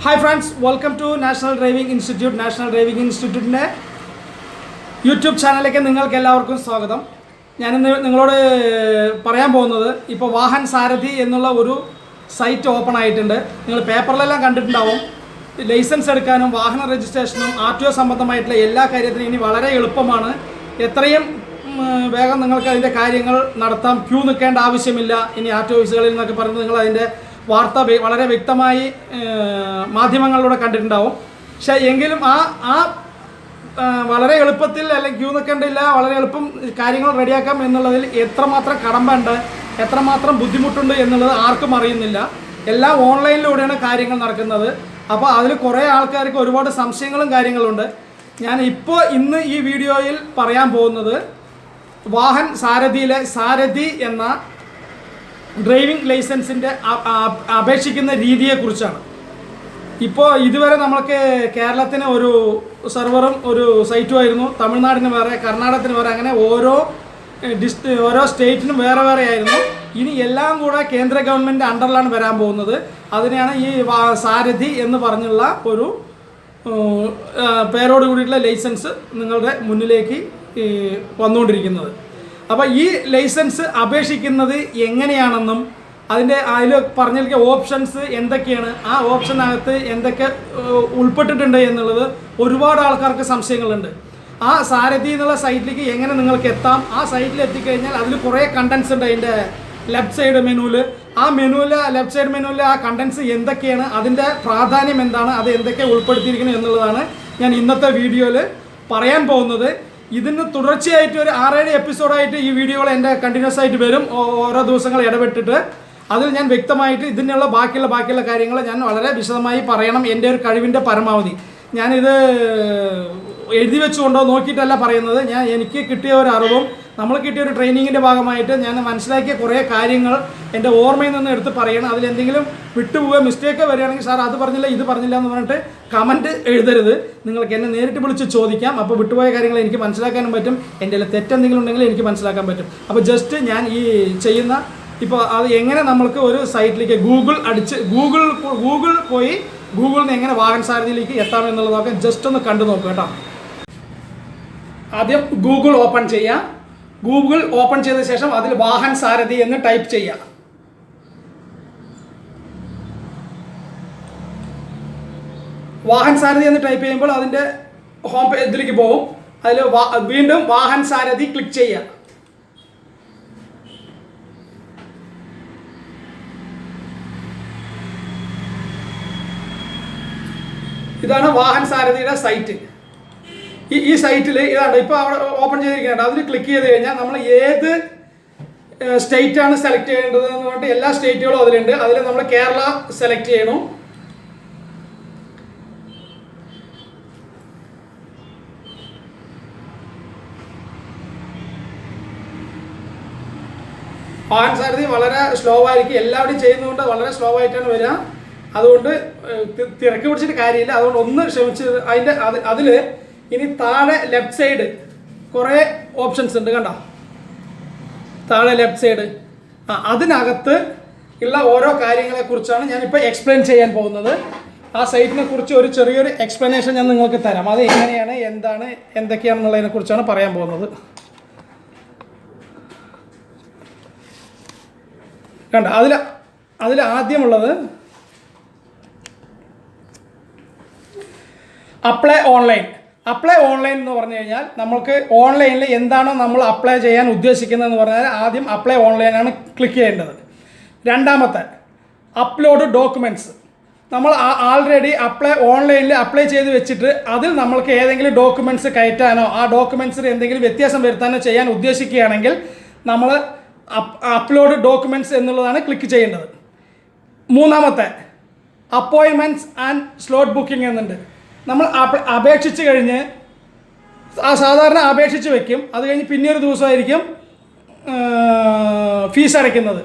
Hi friends, welcome to National Driving Institute. National Driving ഇൻസ്റ്റിറ്റ്യൂട്ടിൻ്റെ YouTube ചാനലിലേക്ക് നിങ്ങൾക്ക് എല്ലാവർക്കും സ്വാഗതം. ഞാനിന്ന് നിങ്ങളോട് പറയാൻ പോകുന്നത്, ഇപ്പോൾ വാഹൻ സാരഥി എന്നുള്ള ഒരു സൈറ്റ് ഓപ്പൺ ആയിട്ടുണ്ട്. നിങ്ങൾ പേപ്പറിലെല്ലാം കണ്ടിട്ടുണ്ടാവും. ലൈസൻസ് എടുക്കാനും വാഹന രജിസ്ട്രേഷനും RTO സംബന്ധമായിട്ടുള്ള എല്ലാ കാര്യത്തിനും ഇനി വളരെ എളുപ്പമാണ്. എത്രയും വേഗം നിങ്ങൾക്ക് അതിൻ്റെ കാര്യങ്ങൾ നടത്താം. ക്യൂ നിൽക്കേണ്ട ആവശ്യമില്ല. ഇനി RTO ഓഫീസുകളിൽ നിന്നൊക്കെ പറഞ്ഞ് നിങ്ങൾ അതിൻ്റെ വാർത്ത വളരെ വ്യക്തമായി മാധ്യമങ്ങളിലൂടെ കണ്ടിട്ടുണ്ടാവും. പക്ഷേ എങ്കിലും ആ വളരെ എളുപ്പത്തിൽ അല്ലെങ്കിൽ ക്യൂ നിൽക്കേണ്ടില്ല, വളരെ എളുപ്പം കാര്യങ്ങൾ റെഡിയാക്കാം എന്നുള്ളതിൽ എത്രമാത്രം കടമ്പുണ്ട്, എത്രമാത്രം ബുദ്ധിമുട്ടുണ്ട് എന്നുള്ളത് ആർക്കും അറിയുന്നില്ല. എല്ലാം ഓൺലൈനിലൂടെയാണ് കാര്യങ്ങൾ നടക്കുന്നത്. അപ്പോൾ അതിൽ കുറേ ആൾക്കാർക്ക് ഒരുപാട് സംശയങ്ങളും കാര്യങ്ങളുണ്ട്. ഞാൻ ഇന്ന് ഈ വീഡിയോയിൽ പറയാൻ പോകുന്നത് വാഹൻ സാരഥിയിലെ സാരഥി എന്ന ഡ്രൈവിംഗ് ലൈസൻസിൻ്റെ അപേക്ഷിക്കുന്ന രീതിയെക്കുറിച്ചാണ്. ഇപ്പോൾ ഇതുവരെ നമ്മൾക്ക് കേരളത്തിന് ഒരു സെർവറും ഒരു സൈറ്റും ആയിരുന്നു, തമിഴ്നാടിന് വേറെ, കർണാടകത്തിന് വേറെ, അങ്ങനെ ഓരോ സ്റ്റേറ്റിനും വേറെ വേറെ ആയിരുന്നു. ഇനി എല്ലാം കൂടെ കേന്ദ്ര ഗവൺമെൻറ് അണ്ടറിലാണ് വരാൻ പോകുന്നത്. അതിനെയാണ് ഈ സാരഥി എന്ന് പറഞ്ഞുള്ള ഒരു പേരോട് കൂടിയിട്ടുള്ള ലൈസൻസ് നിങ്ങളുടെ മുന്നിലേക്ക് വന്നുകൊണ്ടിരിക്കുന്നത്. അപ്പോൾ ഈ ലൈസൻസ് അപേക്ഷിക്കുന്നത് എങ്ങനെയാണെന്നും അതിൽ പറഞ്ഞിരിക്കുന്ന ഓപ്ഷൻസ് എന്തൊക്കെയാണ്, ആ ഓപ്ഷനകത്ത് എന്തൊക്കെ ഉൾപ്പെട്ടിട്ടുണ്ട് എന്നുള്ളത് ഒരുപാട് ആൾക്കാർക്ക് സംശയങ്ങളുണ്ട്. ആ സാരഥി എന്നുള്ള സൈറ്റിലേക്ക് എങ്ങനെ നിങ്ങൾക്ക് എത്താം, ആ സൈറ്റിൽ എത്തിക്കഴിഞ്ഞാൽ അതിൽ കുറേ കണ്ടൻസ് ഉണ്ട്. അതിൻ്റെ ലെഫ്റ്റ് സൈഡ് മെനുവിൽ, ലെഫ്റ്റ് സൈഡ് മെനുവിൽ ആ കണ്ടൻസ് എന്തൊക്കെയാണ്, അതിൻ്റെ പ്രാധാന്യം എന്താണ്, അത് എന്തൊക്കെ ഉൾപ്പെടുത്തിയിരിക്കുന്നു എന്നുള്ളതാണ് ഞാൻ ഇന്നത്തെ വീഡിയോയിൽ പറയാൻ പോകുന്നത്. ഇതിന് തുടർച്ചയായിട്ട് ഒരു 6-7 എപ്പിസോഡായിട്ട് ഈ വീഡിയോകൾ എൻ്റെ കണ്ടിന്യൂസ് ആയിട്ട് വരും, ഓരോ ദിവസങ്ങൾ ഇടപെട്ടിട്ട്. അതിൽ ഞാൻ വ്യക്തമായിട്ട് ഇതിനുള്ള ബാക്കിയുള്ള കാര്യങ്ങൾ ഞാൻ വളരെ വിശദമായി പറയണം, എൻ്റെ ഒരു കഴിവിൻ്റെ പരമാവധി. ഞാനിത് എഴുതി വെച്ചുകൊണ്ടോ നോക്കിയിട്ടല്ല പറയുന്നത്. എനിക്ക് കിട്ടിയ ഒരു അറിവും നമ്മൾ കിട്ടിയ ഒരു ട്രെയിനിങ്ങിൻ്റെ ഭാഗമായിട്ട് ഞാൻ മനസ്സിലാക്കിയ കുറേ കാര്യങ്ങൾ എൻ്റെ ഓർമ്മയിൽ നിന്ന് എടുത്ത് പറയണം. അതിലെന്തെങ്കിലും വിട്ടുപോവുക, മിസ്റ്റേക്ക് വരികയാണെങ്കിൽ സാർ അത് പറഞ്ഞില്ല ഇത് പറഞ്ഞില്ല എന്ന് പറഞ്ഞിട്ട് കമൻറ്റ് എഴുതരുത്. നിങ്ങൾക്ക് എന്നെ നേരിട്ട് വിളിച്ച് ചോദിക്കാം. അപ്പോൾ വിട്ടുപോയ കാര്യങ്ങൾ എനിക്ക് മനസ്സിലാക്കാനും പറ്റും, എൻ്റെ തെറ്റെന്തെങ്കിലും ഉണ്ടെങ്കിൽ എനിക്ക് മനസ്സിലാക്കാൻ പറ്റും. അപ്പോൾ ജസ്റ്റ് ഞാൻ ഈ ചെയ്യുന്ന ഇപ്പോൾ അത് എങ്ങനെ നമ്മൾക്ക് ഒരു സൈറ്റിലേക്ക് ഗൂഗിൾ പോയി ഗൂഗിളിൽ നിന്ന് എങ്ങനെ വാഹൻ സാരഥിയിലേക്ക് എത്താമെന്നുള്ളതൊക്കെ ജസ്റ്റ് ഒന്ന് കണ്ടു നോക്കുക കേട്ടോ. ആദ്യം ഗൂഗിൾ ഓപ്പൺ ചെയ്യാം. ഗൂഗിൾ ഓപ്പൺ ചെയ്ത ശേഷം അതിൽ വാഹൻ സാരഥി എന്ന് ടൈപ്പ് ചെയ്യാം. വാഹൻ സാരഥി എന്ന് ടൈപ്പ് ചെയ്യുമ്പോൾ അതിൻ്റെ ഹോം പേജിലേക്ക് പോകും. അതിൽ വീണ്ടും വാഹൻ സാരഥി ക്ലിക്ക് ചെയ്യാം. ഇതാണ് വാഹൻ സാരഥിയുടെ സൈറ്റ്. ഈ സൈറ്റിൽ ഇതാണ് ഇപ്പോൾ അവിടെ ഓപ്പൺ ചെയ്തിരിക്കുന്നുണ്ട്. അതിൽ ക്ലിക്ക് ചെയ്ത് കഴിഞ്ഞാൽ നമ്മൾ ഏത് സ്റ്റേറ്റാണ് സെലക്ട് ചെയ്യേണ്ടത് എന്ന് പറഞ്ഞിട്ട് എല്ലാ സ്റ്റേറ്റുകളും അതിലുണ്ട്. അതിൽ നമ്മൾ കേരള സെലക്ട് ചെയ്യണം. വാഹൻ സാരഥി വളരെ സ്ലോ ആയിരിക്കും, എല്ലാവരും ചെയ്യുന്നതുകൊണ്ട് വളരെ സ്ലോ ആയിട്ടാണ് വരിക. അതുകൊണ്ട് തിരക്ക് പിടിച്ചിട്ട് കാര്യമില്ല, അതുകൊണ്ട് ഒന്ന് ക്ഷമിച്ച്. അതിൽ ഇനി താഴെ ലെഫ്റ്റ് സൈഡ് കുറേ ഓപ്ഷൻസ് ഉണ്ട്, കണ്ടോ? താഴെ ലെഫ്റ്റ് സൈഡ് അതിനകത്ത് ഉള്ള ഓരോ കാര്യങ്ങളെക്കുറിച്ചാണ് ഞാനിപ്പോൾ എക്സ്പ്ലെയിൻ ചെയ്യാൻ പോകുന്നത്. ആ സൈറ്റിനെ കുറിച്ച് ഒരു ചെറിയൊരു എക്സ്പ്ലനേഷൻ ഞാൻ നിങ്ങൾക്ക് തരാം. അത് എങ്ങനെയാണ്, എന്താണ്, എന്തൊക്കെയാണെന്നുള്ളതിനെ കുറിച്ചാണ് പറയാൻ പോകുന്നത്. കണ്ടോ? അതിൽ ആദ്യമുള്ളത് അപ്ലൈ ഓൺലൈൻ എന്ന് പറഞ്ഞു കഴിഞ്ഞാൽ നമ്മൾക്ക് ഓൺലൈനിൽ എന്താണോ നമ്മൾ അപ്ലൈ ചെയ്യാൻ ഉദ്ദേശിക്കുന്നതെന്ന് പറഞ്ഞാൽ ആദ്യം അപ്ലൈ ഓൺലൈനാണ് ക്ലിക്ക് ചെയ്യേണ്ടത്. രണ്ടാമത്തെ അപ്ലോഡ് ഡോക്യുമെൻറ്റ്സ്. നമ്മൾ ആൾറെഡി ഓൺലൈനിൽ അപ്ലൈ ചെയ്ത് വെച്ചിട്ട് അതിൽ നമ്മൾക്ക് ഏതെങ്കിലും ഡോക്യുമെൻറ്റ്സ് കയറ്റാനോ ആ ഡോക്യുമെൻറ്റ്സിൽ എന്തെങ്കിലും വ്യത്യാസം വരുത്താനോ ചെയ്യാൻ ഉദ്ദേശിക്കുകയാണെങ്കിൽ നമ്മൾ അപ്ലോഡ് ഡോക്യുമെൻറ്റ്സ് എന്നുള്ളതാണ് ക്ലിക്ക് ചെയ്യേണ്ടത്. മൂന്നാമത്തെ അപ്പോയിൻമെൻറ്റ്സ് ആൻഡ് സ്ലോട്ട് ബുക്കിംഗ് എന്നുണ്ട്. നമ്മൾ അപേക്ഷിച്ച് കഴിഞ്ഞ് സാധാരണ അപേക്ഷിച്ച് വെക്കും. അത് കഴിഞ്ഞ് പിന്നെ ഒരു ദിവസമായിരിക്കും ഫീസ് അടയ്ക്കുന്നത്.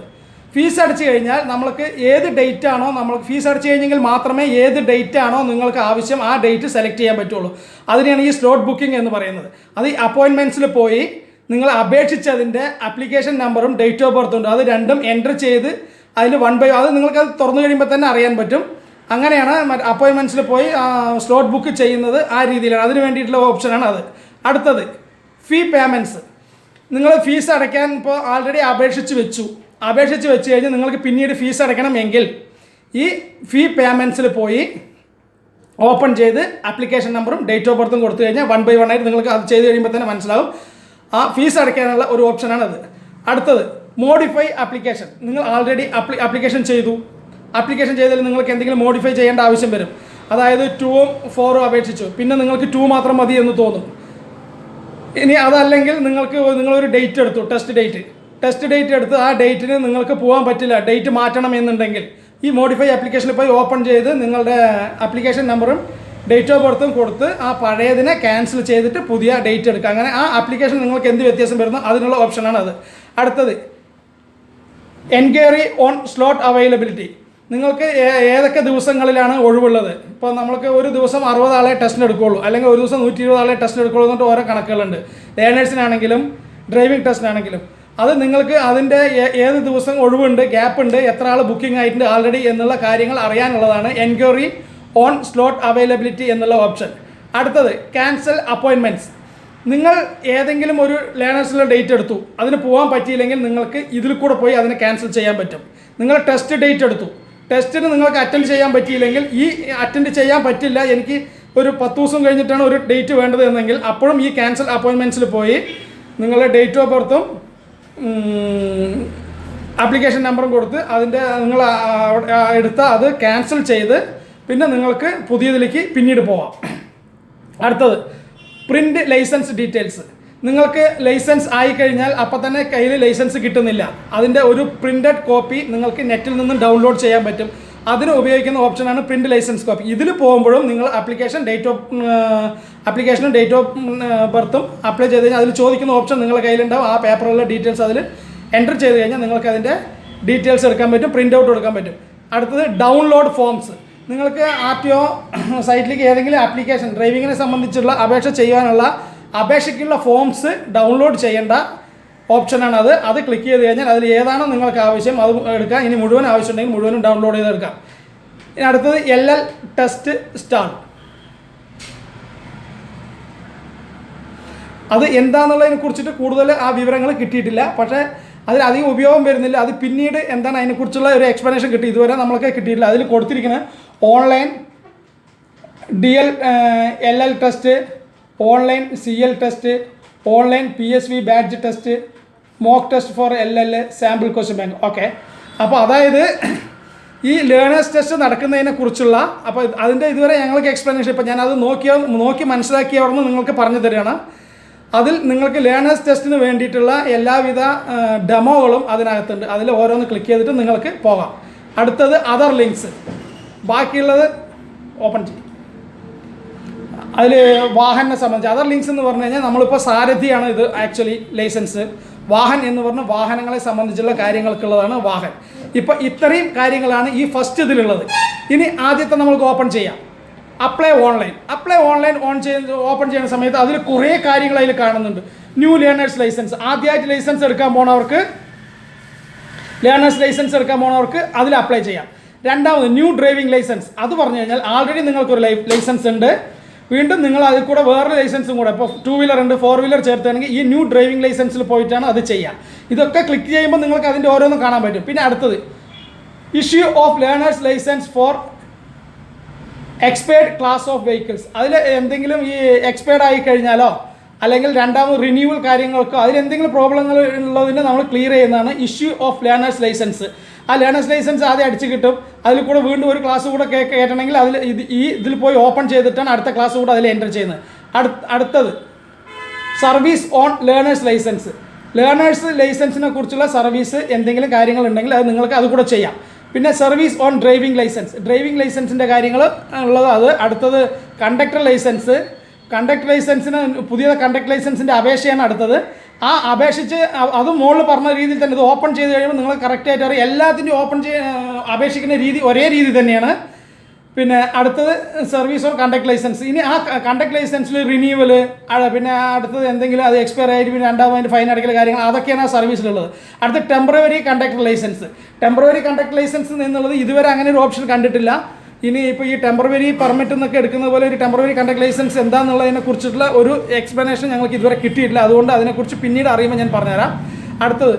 ഫീസ് അടച്ചു കഴിഞ്ഞാൽ നമ്മൾക്ക് ഏത് ഡേറ്റ് ആണോ, നമ്മൾക്ക് ഫീസ് അടച്ചു കഴിഞ്ഞെങ്കിൽ മാത്രമേ ഏത് ഡേറ്റ് ആണോ നിങ്ങൾക്ക് ആവശ്യം ആ ഡേറ്റ് സെലക്ട് ചെയ്യാൻ പറ്റുള്ളൂ. അതിനെയാണ് ഈ സ്ലോട്ട് ബുക്കിംഗ് എന്ന് പറയുന്നത്. അത് ഈ അപ്പോയിൻമെൻറ്റ്സിൽ പോയി നിങ്ങൾ അപേക്ഷിച്ചതിൻ്റെ ആപ്ലിക്കേഷൻ നമ്പറും ഡേറ്റ് ഓഫ് ബർത്തും ഉണ്ട്, അത് രണ്ടും എൻ്റർ ചെയ്ത് അതിൽ 1 by അത് നിങ്ങൾക്കത് തുറന്നു കഴിയുമ്പോൾ തന്നെ അറിയാൻ പറ്റും. അങ്ങനെയാണ് അപ്പോയിൻമെൻറ്റ്സിൽ പോയി സ്ലോട്ട് ബുക്ക് ചെയ്യുന്നത്. ആ രീതിയിലാണ്, അതിന് വേണ്ടിയിട്ടുള്ള ഓപ്ഷനാണ് അത്. അടുത്തത് ഫീ പേയ്മെൻറ്റ്സ്. നിങ്ങൾ ഫീസ് അടയ്ക്കാൻ ഇപ്പോൾ ആൾറെഡി അപേക്ഷിച്ച് വെച്ച് കഴിഞ്ഞാൽ നിങ്ങൾക്ക് പിന്നീട് ഫീസ് അടയ്ക്കണമെങ്കിൽ ഈ ഫീ പേയ്മെൻറ്റ്സിൽ പോയി ഓപ്പൺ ചെയ്ത് ആപ്ലിക്കേഷൻ നമ്പറും ഡേറ്റ് ഓഫ് ബർത്തും കൊടുത്തു കഴിഞ്ഞാൽ 1 by 1 ആയിട്ട് നിങ്ങൾക്ക് അത് ചെയ്ത് കഴിയുമ്പോൾ തന്നെ മനസ്സിലാവും. ആ ഫീസ് അടയ്ക്കാനുള്ള ഒരു ഓപ്ഷനാണത്. അടുത്തത് മോഡിഫൈ ആപ്ലിക്കേഷൻ. നിങ്ങൾ ആൾറെഡി ആപ്ലിക്കേഷൻ ചെയ്താൽ നിങ്ങൾക്ക് എന്തെങ്കിലും മോഡിഫൈ ചെയ്യേണ്ട ആവശ്യം വരും. അതായത് 2ഉം 4ഉം അപേക്ഷിച്ചു, പിന്നെ നിങ്ങൾക്ക് 2 മാത്രം മതി എന്ന് തോന്നും. ഇനി അതല്ലെങ്കിൽ നിങ്ങളൊരു ഡേറ്റ് എടുത്തു, ടെസ്റ്റ് ഡേറ്റ് എടുത്ത് ആ ഡേറ്റിന് നിങ്ങൾക്ക് പോകാൻ പറ്റില്ല, ഡേറ്റ് മാറ്റണം എന്നുണ്ടെങ്കിൽ ഈ മോഡിഫൈ ആപ്ലിക്കേഷനിൽ പോയി ഓപ്പൺ ചെയ്ത് നിങ്ങളുടെ ആപ്ലിക്കേഷൻ നമ്പറും ഡേറ്റ് ഓഫ് ബർത്തും കൊടുത്ത് ആ പഴയതിനെ ക്യാൻസൽ ചെയ്തിട്ട് പുതിയ ഡേറ്റ് എടുക്കുക. അങ്ങനെ ആ ആപ്ലിക്കേഷൻ നിങ്ങൾക്ക് എന്ത് വ്യത്യാസം വരുന്നോ അതിനുള്ള ഓപ്ഷനാണ് അത്. അടുത്തത് എൻക്വയറി ഓൺ സ്ലോട്ട് അവൈലബിലിറ്റി. നിങ്ങൾക്ക് ഏതൊക്കെ ദിവസങ്ങളിലാണ് ഒഴിവുള്ളത്. ഇപ്പോൾ നമ്മൾക്ക് ഒരു ദിവസം 60 ആളെ ടെസ്റ്റിന് എടുക്കുകയുള്ളൂ, അല്ലെങ്കിൽ ഒരു ദിവസം 120 ആളെ ടെസ്റ്റിന് എടുക്കുകയുള്ളൂ എന്നിട്ട് ഓരോ കണക്കുകളുണ്ട്. ലേണേഴ്സിനാണെങ്കിലും ഡ്രൈവിംഗ് ടെസ്റ്റിനാണെങ്കിലും അത് നിങ്ങൾക്ക് അതിൻ്റെ ഏത് ദിവസം ഒഴിവുണ്ട്, ഗ്യാപ്പ് ഉണ്ട്, എത്ര ആൾ ബുക്കിംഗ് ആയിട്ടുണ്ട് ആൾറെഡി എന്നുള്ള കാര്യങ്ങൾ അറിയാനുള്ളതാണ് എൻക്വയറി ഓൺ സ്ലോട്ട് അവൈലബിലിറ്റി എന്നുള്ള ഓപ്ഷൻ. അടുത്തത് ക്യാൻസൽ അപ്പോയിൻമെൻറ്റ്സ്. നിങ്ങൾ ഏതെങ്കിലും ഒരു ലേണേഴ്സിൻ്റെ ഡേറ്റ് എടുത്തു, അതിന് പോകാൻ പറ്റിയില്ലെങ്കിൽ നിങ്ങൾക്ക് ഇതിൽ കൂടെ പോയി അതിനെ ക്യാൻസൽ ചെയ്യാൻ പറ്റും. നിങ്ങൾ ടെസ്റ്റ് ഡേറ്റ് എടുത്തു, ടെസ്റ്റിന് നിങ്ങൾക്ക് അറ്റൻഡ് ചെയ്യാൻ പറ്റിയില്ലെങ്കിൽ ഈ അറ്റൻഡ് ചെയ്യാൻ പറ്റില്ല, എനിക്ക് ഒരു 10 ദിവസം കഴിഞ്ഞിട്ടാണ് ഒരു ഡേറ്റ് വേണ്ടത് എന്നെങ്കിൽ അപ്പോഴും ഈ ക്യാൻസൽ അപ്പോയിൻമെൻറ്റ്സിൽ പോയി നിങ്ങളുടെ ഡേറ്റ് ഓഫ് ബർത്തും ആപ്ലിക്കേഷൻ നമ്പറും കൊടുത്ത് അതിൻ്റെ നിങ്ങൾ എടുത്ത അത് ക്യാൻസൽ ചെയ്ത് പിന്നെ നിങ്ങൾക്ക് പുതിയതിലേക്ക് പിന്നീട് പോവാം. അടുത്തത് പ്രിൻ്റ് ലൈസൻസ് ഡീറ്റെയിൽസ്. നിങ്ങൾക്ക് ലൈസൻസ് ആയിക്കഴിഞ്ഞാൽ അപ്പം തന്നെ കയ്യിൽ ലൈസൻസ് കിട്ടുന്നില്ല. അതിൻ്റെ ഒരു പ്രിൻ്റഡ് കോപ്പി നിങ്ങൾക്ക് നെറ്റിൽ നിന്നും ഡൗൺലോഡ് ചെയ്യാൻ പറ്റും. അതിന് ഉപയോഗിക്കുന്ന ഓപ്ഷനാണ് പ്രിൻ്റ് ലൈസൻസ് കോപ്പി. ഇതിൽ പോകുമ്പോഴും നിങ്ങൾ ആപ്ലിക്കേഷനും ഡേറ്റ് ഓഫ് ബർത്തും അപ്ലൈ ചെയ്ത് കഴിഞ്ഞാൽ അതിൽ ചോദിക്കുന്ന ഓപ്ഷൻ നിങ്ങളുടെ കയ്യിലുണ്ടാവും. ആ പേപ്പറിലുള്ള ഡീറ്റെയിൽസ് അതിൽ എൻ്റർ ചെയ്ത് കഴിഞ്ഞാൽ നിങ്ങൾക്ക് അതിൻ്റെ ഡീറ്റെയിൽസ് എടുക്കാൻ പറ്റും, പ്രിൻ്റ് ഔട്ട് എടുക്കാൻ പറ്റും. അടുത്തത് ഡൗൺലോഡ് ഫോംസ്. നിങ്ങൾക്ക് RTO സൈറ്റിലേക്ക് ഏതെങ്കിലും ആപ്ലിക്കേഷൻ ഡ്രൈവിങ്ങിനെ സംബന്ധിച്ചുള്ള അപേക്ഷ ചെയ്യാനുള്ള അപേക്ഷയ്ക്കുള്ള ഫോംസ് ഡൗൺലോഡ് ചെയ്യേണ്ട ഓപ്ഷനാണ് അത്. അത് ക്ലിക്ക് ചെയ്ത് കഴിഞ്ഞാൽ അതിൽ ഏതാണോ നിങ്ങൾക്ക് ആവശ്യം അത് എടുക്കാം. ഇനി മുഴുവൻ ആവശ്യമുണ്ടെങ്കിൽ മുഴുവനും ഡൗൺലോഡ് ചെയ്തെടുക്കാം. ഇനി അടുത്തത് LL ടെസ്റ്റ് സ്റ്റാർട്ട്. അത് എന്താണെന്നുള്ളതിനെ കുറിച്ചിട്ട് കൂടുതൽ ആ വിവരങ്ങൾ കിട്ടിയിട്ടില്ല, പക്ഷേ അതിലധികം ഉപയോഗം വരുന്നില്ല. അത് പിന്നീട് എന്താണ് അതിനെക്കുറിച്ചുള്ള ഒരു എക്സ്പ്ലനേഷൻ കിട്ടി, ഇതുവരെ നമ്മൾക്ക് കിട്ടിയിട്ടില്ല. അതിൽ കൊടുത്തിരിക്കുന്നത് online LL test, online CL test, online PSV badge test, mock test for LL, sample question bank. Okay, അപ്പോൾ അതായത് ഈ ലേണേഴ്സ് ടെസ്റ്റ് നടക്കുന്നതിനെ കുറിച്ചുള്ള അപ്പോൾ അതിൻ്റെ ഇതുവരെ ഞങ്ങൾക്ക് എക്സ്പ്ലനേഷൻ ഇപ്പോൾ ഞാനത് നോക്കി മനസ്സിലാക്കിയവർന്ന് നിങ്ങൾക്ക് പറഞ്ഞു തരികയാണ്. അതിൽ നിങ്ങൾക്ക് ലേണേഴ്സ് ടെസ്റ്റിന് വേണ്ടിയിട്ടുള്ള എല്ലാവിധ ഡെമോകളും അതിനകത്തുണ്ട്. അതിൽ ഓരോന്ന് ക്ലിക്ക് ചെയ്തിട്ട് നിങ്ങൾക്ക് പോകാം. അടുത്തത് അതർ ലിങ്ക്സ്. ബാക്കിയുള്ളത് ഓപ്പൺ ചെയ്യും. അതിൽ വാഹനെ സംബന്ധിച്ച് അതർ ലിങ്ക്സ് എന്ന് പറഞ്ഞു കഴിഞ്ഞാൽ നമ്മളിപ്പോൾ സാരഥിയാണ് ഇത് ആക്ച്വലി ലൈസൻസ്. വാഹൻ എന്ന് പറഞ്ഞാൽ വാഹനങ്ങളെ സംബന്ധിച്ചുള്ള കാര്യങ്ങൾക്കുള്ളതാണ് വാഹൻ. ഇപ്പോൾ ഇത്രയും കാര്യങ്ങളാണ് ഈ ഫസ്റ്റ് ഇതിലുള്ളത്. ഇനി ആദ്യത്തെ നമ്മൾക്ക് ഓപ്പൺ ചെയ്യാം. അപ്ലൈ ഓൺലൈൻ ഓപ്പൺ ചെയ്യുന്ന സമയത്ത് അതിൽ കുറേ കാര്യങ്ങൾ അതിൽ കാണുന്നുണ്ട്. ന്യൂ ലേണേഴ്സ് ലൈസൻസ്, ആദ്യമായിട്ട് ലൈസൻസ് എടുക്കാൻ പോണവർക്ക് അതിൽ അപ്ലൈ ചെയ്യാം. രണ്ടാമത് ന്യൂ ഡ്രൈവിംഗ് ലൈസൻസ്. അത് പറഞ്ഞു കഴിഞ്ഞാൽ ആൾറെഡി നിങ്ങൾക്കൊരു ലൈസൻസ് ഉണ്ട്, വീണ്ടും നിങ്ങൾ അതിൽ കൂടെ വേറൊരു ലൈസൻസും കൂടെ ഇപ്പോൾ 2 വീലർ ഉണ്ട് 4 വീലർ ചേർത്താണെങ്കിൽ ഈ ന്യൂ ഡ്രൈവിംഗ് ലൈസൻസിൽ പോയിട്ടാണ് അത് ചെയ്യുക. ഇതൊക്കെ ക്ലിക്ക് ചെയ്യുമ്പോൾ നിങ്ങൾക്ക് അതിൻ്റെ ഓരോന്നും കാണാൻ പറ്റും. പിന്നെ അടുത്തത് issue of learners licence for expired class of vehicles. അതിൽ എന്തെങ്കിലും ഈ എക്സ്പയർഡ് ആയി കഴിഞ്ഞാലോ അല്ലെങ്കിൽ രണ്ടാമത് റിന്യൂവൽ കാര്യങ്ങൾക്കോ അതിലെന്തെങ്കിലും പ്രോബ്ലങ്ങൾ ഉള്ളതിന് നമ്മൾ ക്ലിയർ ചെയ്യുന്നതാണ് ഇഷ്യൂ ഓഫ് ലേണേഴ്സ് ലൈസൻസ്. ആ ലേണേഴ്സ് ലൈസൻസ് ആദ്യം അടിച്ച് കിട്ടും. അതിൽ കൂടെ വീണ്ടും ഒരു ക്ലാസ് കൂടെ കയറ്റണമെങ്കിൽ ഇതിൽ പോയി ഓപ്പൺ ചെയ്തിട്ടാണ് അടുത്ത ക്ലാസ് കൂടെ അതിൽ എൻ്റർ ചെയ്യുന്നത്. അടുത്തത് service on learners license. Learners ലൈസൻസിനെ കുറിച്ചുള്ള സർവീസ് എന്തെങ്കിലും കാര്യങ്ങളുണ്ടെങ്കിൽ അത് നിങ്ങൾക്ക് അത് കൂടെ ചെയ്യാം. പിന്നെ സർവീസ് ഓൺ ഡ്രൈവിംഗ് ലൈസൻസിൻ്റെ കാര്യങ്ങൾ ഉള്ളത് അത്. അടുത്തത് കണ്ടക്ടർ ലൈസൻസിന് പുതിയ കണ്ടക്ടർ ലൈസൻസിൻ്റെ അപേക്ഷയാണ് അടുത്തത്. ആ അപേക്ഷിച്ച് അതും മുകളിൽ പറഞ്ഞ രീതിയിൽ തന്നെ ഇത് ഓപ്പൺ ചെയ്ത് കഴിയുമ്പോൾ നിങ്ങൾ കറക്റ്റായിട്ട് അറിയാം. എല്ലാത്തിൻ്റെയും അപേക്ഷിക്കുന്ന രീതി ഒരേ രീതി തന്നെയാണ്. പിന്നെ അടുത്തത് സർവീസ് ഓൺ കണ്ടക്ട് ലൈസൻസ്. ഇനി ആ കണ്ടക്ട് ലൈസൻസിൽ റിന്യൂവൽ, പിന്നെ അടുത്തത് എന്തെങ്കിലും അത് എക്സ്പയർ ആയിട്ട് പിന്നെ രണ്ടാമതിൻ്റെ ഫൈൻ അടയ്ക്കൽ കാര്യങ്ങൾ അതൊക്കെയാണ് ആ സർവീസിലുള്ളത്. അടുത്ത ടെമ്പററി കണ്ടക്ടർ ലൈസൻസ് എന്നുള്ളത് ഇതുവരെ അങ്ങനെ ഒരു ഓപ്ഷൻ കണ്ടിട്ടില്ല. ഇനി ഇപ്പോൾ ഈ ടെമ്പററി പെർമിറ്റ് എന്നൊക്കെ എടുക്കുന്ന പോലെ ഒരു ടെമ്പററി കണ്ടക്ട് ലൈസൻസ് എന്താണെന്നുള്ളതിനെ കുറിച്ചിട്ടുള്ള ഒരു എക്സ്പ്ലനേഷൻ ഞങ്ങൾക്ക് ഇതുവരെ കിട്ടിയിട്ടില്ല. അതുകൊണ്ട് അതിനെക്കുറിച്ച് പിന്നീട് അറിയുമ്പോൾ ഞാൻ പറഞ്ഞുതരാം. അടുത്തത്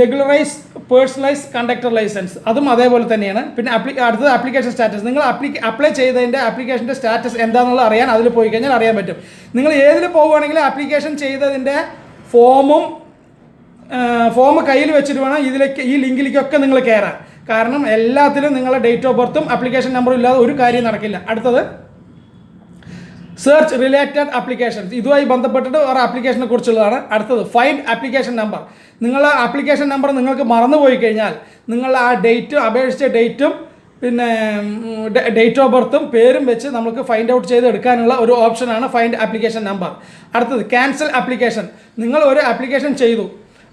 റെഗുലറൈസ് പേഴ്സണലൈസ് കണ്ടക്ടർ ലൈസൻസ്, അതും അതേപോലെ തന്നെയാണ്. പിന്നെ അടുത്തത് ആപ്ലിക്കേഷൻ സ്റ്റാറ്റസ്. നിങ്ങൾ അപ്ലൈ ചെയ്തതിൻ്റെ ആപ്ലിക്കേഷൻ്റെ സ്റ്റാറ്റസ് എന്താണെന്നുള്ളത് അറിയാൻ അതിൽ പോയി കഴിഞ്ഞാൽ അറിയാൻ പറ്റും. നിങ്ങൾ ഏതിൽ പോവുകയാണെങ്കിലും ആപ്ലിക്കേഷൻ ചെയ്തതിൻ്റെ ഫോം കയ്യിൽ വെച്ചിട്ട് വേണം ഈ ലിങ്കിലേക്കൊക്കെ നിങ്ങൾ കയറാൻ. കാരണം എല്ലാത്തിലും നിങ്ങളുടെ ഡേറ്റ് ഓഫ് ബർത്തും ആപ്ലിക്കേഷൻ നമ്പറും ഇല്ലാതെ ഒരു കാര്യം നടക്കില്ല. അടുത്തത് സെർച്ച് റിലേറ്റഡ് ആപ്ലിക്കേഷൻസ്, ഇതുമായി ബന്ധപ്പെട്ടിട്ട് ഒരു ആപ്ലിക്കേഷനെ കുറിച്ചുള്ളതാണ്. അടുത്തത് ഫൈൻഡ് ആപ്ലിക്കേഷൻ നമ്പർ. നിങ്ങളുടെ ആപ്ലിക്കേഷൻ നമ്പർ നിങ്ങൾക്ക് മറന്നുപോയി കഴിഞ്ഞാൽ നിങ്ങൾ ആ ഡേറ്റും അപേക്ഷിച്ച ഡേറ്റും പിന്നെ ഡേറ്റ് ഓഫ് ബർത്തും പേരും വെച്ച് നമുക്ക് ഫൈൻഡ് ഔട്ട് ചെയ്ത് എടുക്കാനുള്ള ഒരു ഓപ്ഷനാണ് ഫൈൻഡ് ആപ്ലിക്കേഷൻ നമ്പർ. അടുത്തത് ക്യാൻസൽ ആപ്ലിക്കേഷൻ. നിങ്ങൾ ഒരു ആപ്ലിക്കേഷൻ ചെയ്തു,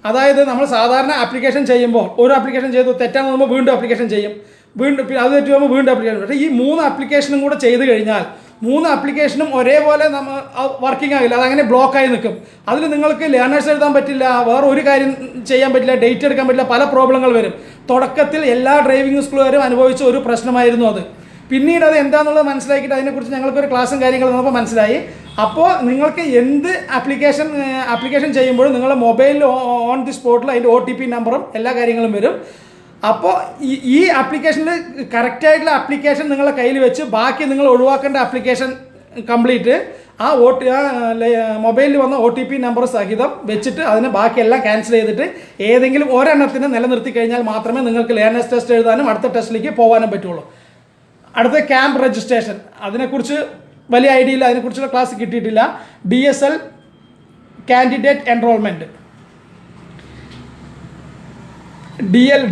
അതായത് നമ്മൾ സാധാരണ ആപ്ലിക്കേഷൻ ചെയ്യുമ്പോൾ ഒരു ആപ്ലിക്കേഷൻ ചെയ്തു തെറ്റാന്ന് നമ്മൾ വീണ്ടും ആപ്ലിക്കേഷൻ ചെയ്യും, വീണ്ടും അത് തെറ്റ് പോകുമ്പോൾ വീണ്ടും ആപ്ലിക്കേഷൻ. പക്ഷേ ഈ 3 ആപ്ലിക്കേഷനും കൂടെ ചെയ്ത് കഴിഞ്ഞാൽ 3 ആപ്ലിക്കേഷനും ഒരേപോലെ നമ്മൾ വർക്കിംഗ് ആകില്ല, അതങ്ങനെ ബ്ലോക്കായി നിൽക്കും. അതിൽ നിങ്ങൾക്ക് ലേണേഴ്സ് എഴുതാൻ പറ്റില്ല, വേറെ ഒരു കാര്യം ചെയ്യാൻ പറ്റില്ല, ഡേറ്റ് എടുക്കാൻ പറ്റില്ല, പല പ്രോബ്ലങ്ങൾ വരും. തുടക്കത്തിൽ എല്ലാ ഡ്രൈവിംഗ് സ്കൂളുകാരും അനുഭവിച്ച ഒരു പ്രശ്നമായിരുന്നു അത്. പിന്നീട് അത് എന്താണെന്നുള്ളത് മനസ്സിലാക്കിയിട്ട് അതിനെക്കുറിച്ച് ഞങ്ങൾക്കൊരു ക്ലാസ്സും കാര്യങ്ങളും നമുക്ക് മനസ്സിലായി. അപ്പോൾ നിങ്ങൾക്ക് എന്ത് ആപ്ലിക്കേഷൻ ചെയ്യുമ്പോഴും നിങ്ങളുടെ മൊബൈലിൽ ഓൺ ദി സ്പോട്ടിൽ അതിൻ്റെ OTP നമ്പറും എല്ലാ കാര്യങ്ങളും വരും. അപ്പോൾ ഈ ആപ്ലിക്കേഷനിൽ കറക്റ്റായിട്ടുള്ള ആപ്ലിക്കേഷൻ നിങ്ങളുടെ കയ്യിൽ വെച്ച് ബാക്കി നിങ്ങൾ ഒഴിവാക്കേണ്ട ആപ്ലിക്കേഷൻ കംപ്ലീറ്റ് ആ മൊബൈലിൽ വന്ന OTP നമ്പർ സഹിതം വെച്ചിട്ട് അതിന് ബാക്കിയെല്ലാം ക്യാൻസൽ ചെയ്തിട്ട് ഏതെങ്കിലും ഒരെണ്ണത്തിന് നിലനിർത്തി കഴിഞ്ഞാൽ മാത്രമേ നിങ്ങൾക്ക് ലേണേഴ്സ് ടെസ്റ്റ് എഴുതാനും അടുത്ത ടെസ്റ്റിലേക്ക് പോകാനും പറ്റുള്ളൂ. അടുത്ത ക്യാമ്പ് രജിസ്ട്രേഷൻ, അതിനെക്കുറിച്ച് വലിയ ഐഡിയ ഇല്ല, അതിനെക്കുറിച്ചുള്ള ക്ലാസ് കിട്ടിയിട്ടില്ല. DSL candidate enrolment,